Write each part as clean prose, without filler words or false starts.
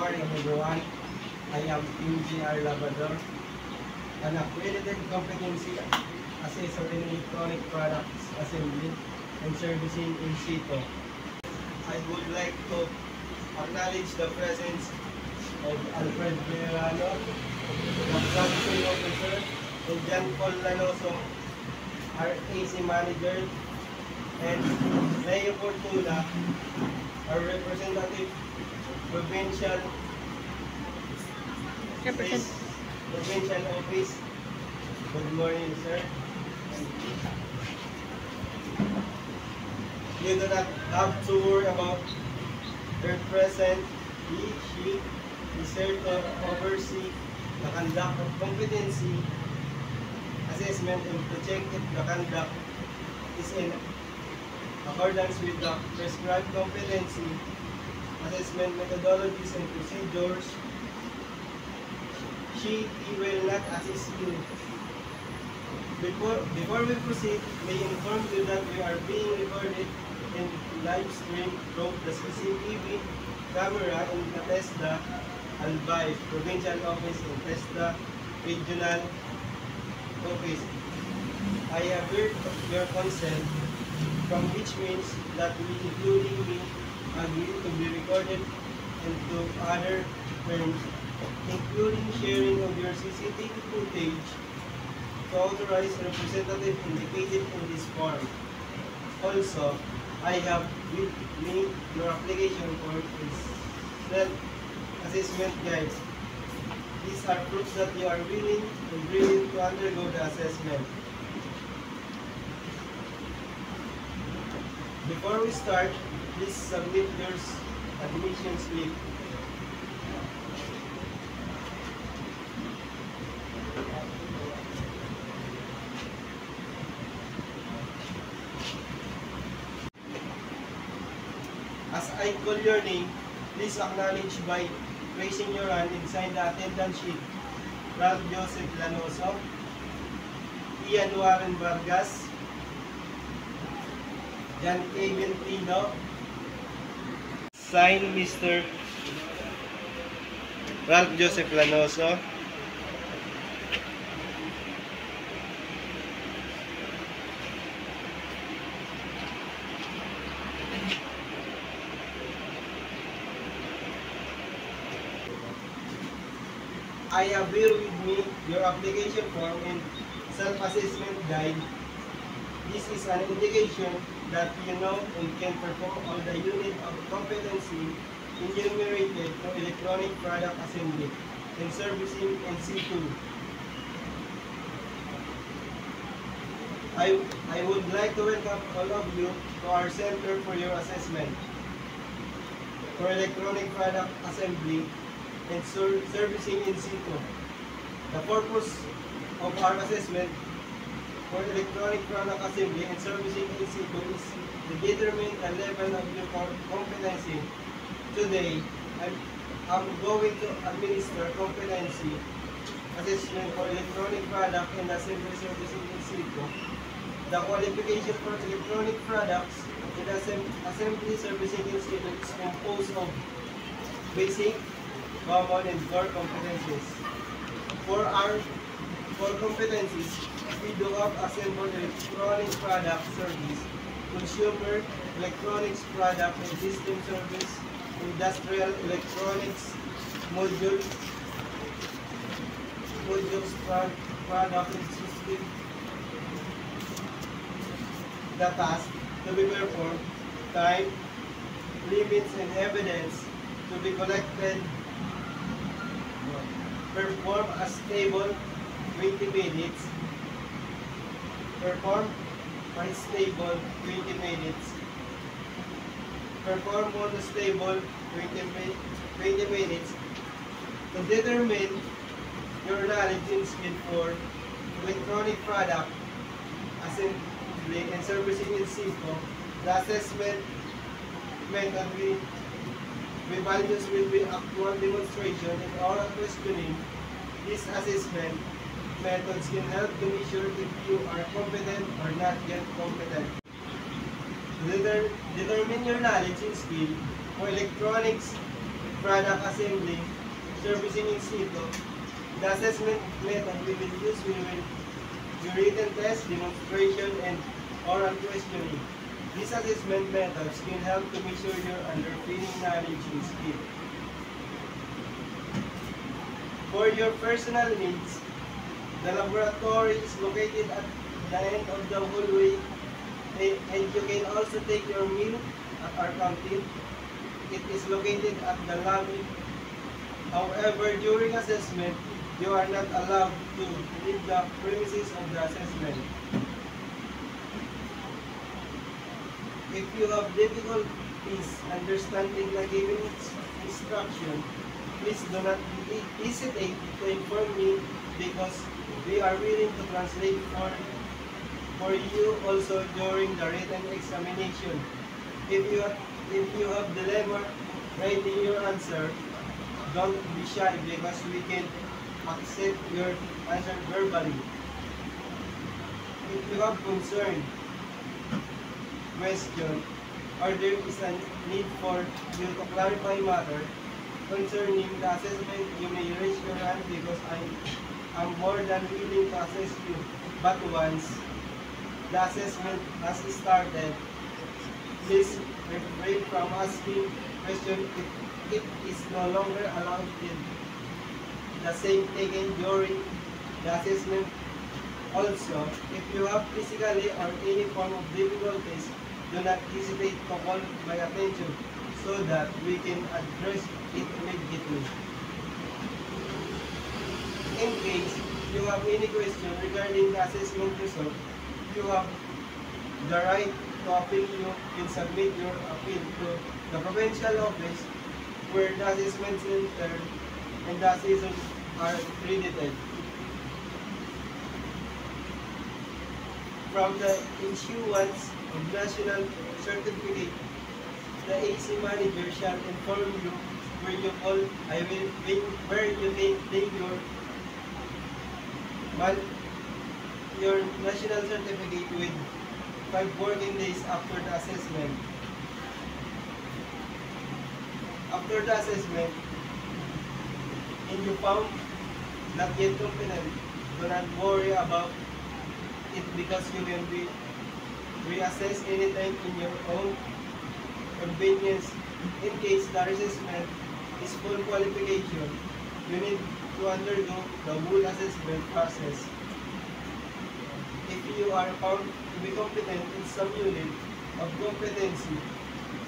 morning everyone. I am MGR Labrador, an accredited competency assessor in electronic products assembly and servicing in situ. I would like to acknowledge the presence of Alfred Verano, the Production Officer, and John Paul Lanoso, RAC Manager, and Leo Fortuna, our representative, provincial office. Good morning, sir. You do not have to worry about their present. She is here to oversee the conduct of competency assessment and to check if the conduct is in accordance with the prescribed competency assessment methodologies and procedures. She will not assist you. Before we proceed, may inform you that we are being recorded and live stream from the CCTV camera in the TESDA Albay Provincial Office and TESDA Regional Office. I have heard your consent, from which means that we, including me, agree to be recorded and to other terms, including sharing of your CCTV footage to authorized representative indicated in this form. Also, I have with me your application for self-assessment guides. These are proofs that you are willing and willing to undergo the assessment. Before we start, please submit your admission slip. As I call your name, please acknowledge by raising your hand and sign the attendance sheet. Ralph Joseph Lanoso, Ian Warren Vargas, John A. Ventino, sign Mr. Ralph Joseph Lanoso. I have here with me your application form and self-assessment guide. This is an indication that you know and can perform all the unit of competency enumerated for electronic product assembly and servicing in situ. I would like to welcome all of you to our center for your assessment for electronic product assembly and servicing in situ. The purpose of our assessment for electronic product assembly and servicing in situ is to determine the level of your competency. Today, I'm going to administer competency assessment for electronic product and assembly servicing in situ. The qualification for electronic products and assembly servicing in situ is composed of basic, common, and core competencies. For our core competencies, we do have assembled electronic product service, consumer electronics product and system service, industrial electronics modules product and system. The task to be performed, time, limits, and evidence to be collected. Perform a stable 20 minutes. Perform a stable 20 minutes. Perform unstable 20 minutes. To determine your knowledge and skill for electronic product assembly and servicing in situ, the assessment method values will be actual demonstration and oral questioning. These assessment methods can help to measure if you are competent or not yet competent. Determine your knowledge and skill for electronics product assembly, servicing in situ. The assessment method we will use will be written test, demonstration, and oral questioning. These assessment methods can help to measure your underpinning knowledge and skill. For your personal needs, the laboratory is located at the end of the hallway, and you can also take your meal at our canteen. It is located at the lobby. However, during assessment, you are not allowed to leave the premises of the assessment. If you have difficulties understanding the given instruction, please do not hesitate to inform me, because we are willing to translate for you also during the written examination. If you have dilemma writing your answer, don't be shy, because we can accept your answer verbally. If you have concern, question, or there is a need for you to clarify matter concerning the assessment, you may raise your hand, because I am more than willing to assess you. But once the assessment has started, please refrain from asking questions if it is no longer allowed in the same taken during the assessment. Also, if you have physically or any form of difficulties, do not hesitate to call my attention so that we can address it immediately. In case you have any question regarding the assessment result, you have the right to appeal. You can submit your appeal to the provincial office where the assessment center and the assessors are credited. From the issuance of national certificate, the AC manager shall inform you where you can take your national certificate with 5 working days after the assessment. After the assessment, and you found not yet competent, do not worry about it, because you can be reassessed anytime in your own convenience. In case the assessment is full qualification, you need to undergo the whole assessment process. If you are found to be competent in some unit of competency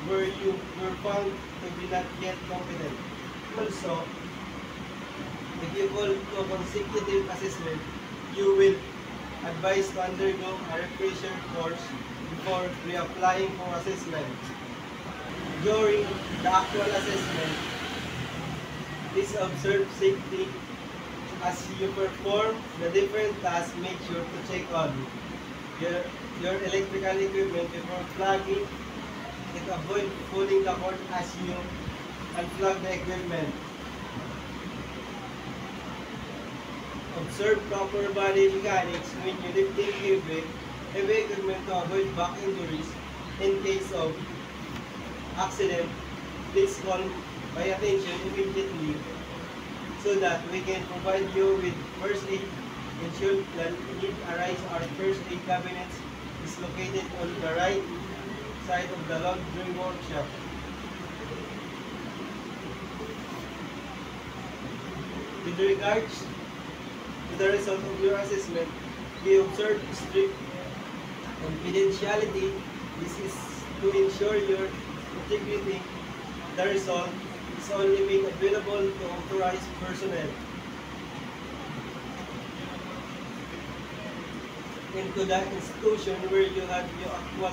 where you were found to be not yet competent, also, if you fall to a consecutive assessment, you will advised to undergo a refresher course before reapplying for assessment. During the actual assessment, please observe safety as you perform the different tasks. Make sure to check on your electrical equipment before plugging it. Avoid pulling the cord as you unplug the equipment. Observe proper body mechanics when you lifting heavy equipment to avoid back injuries. In case of accident, please call my attention immediately so that we can provide you with first aid. And should the need arise, our first aid cabinet is located on the right side of the laundry workshop. With regards to the result of your assessment, we observe strict confidentiality. This is to ensure your integrity. The result is only made available to authorized personnel. Into the institution where you have your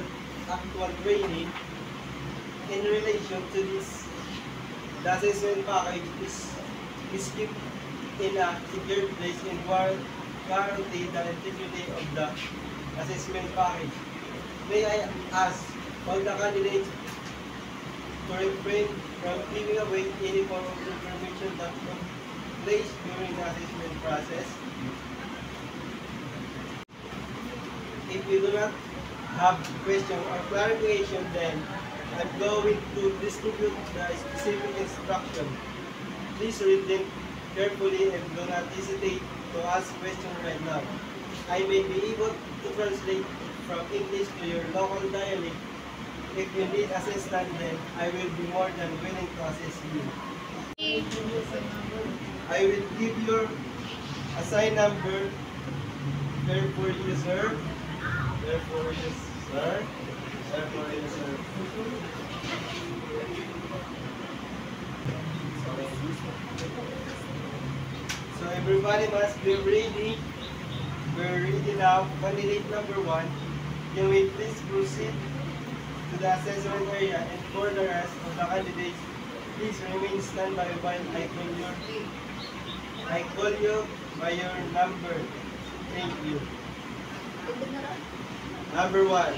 actual training. In relation to this, the assessment package is kept in a secure place and guarantee the integrity of the assessment package. May I ask all the candidates to refrain from giving away any form of information that took place during the assessment process. If you do not have question or clarification, then I'm going to distribute the specific instruction. Please read them carefully and do not hesitate to ask questions right now. I may be able to translate from English to your local dialect. If you need assistance, then I will be more than willing to assist you. I will give your assigned number. Therefore, you, sir. Therefore, you, sir. Therefore, you, sir. So everybody must be ready. We're ready now. Candidate number 1. Can we please proceed to the assessment area, and for the rest of the candidates, please remain standby while I call you by your number. Thank you. Number 1.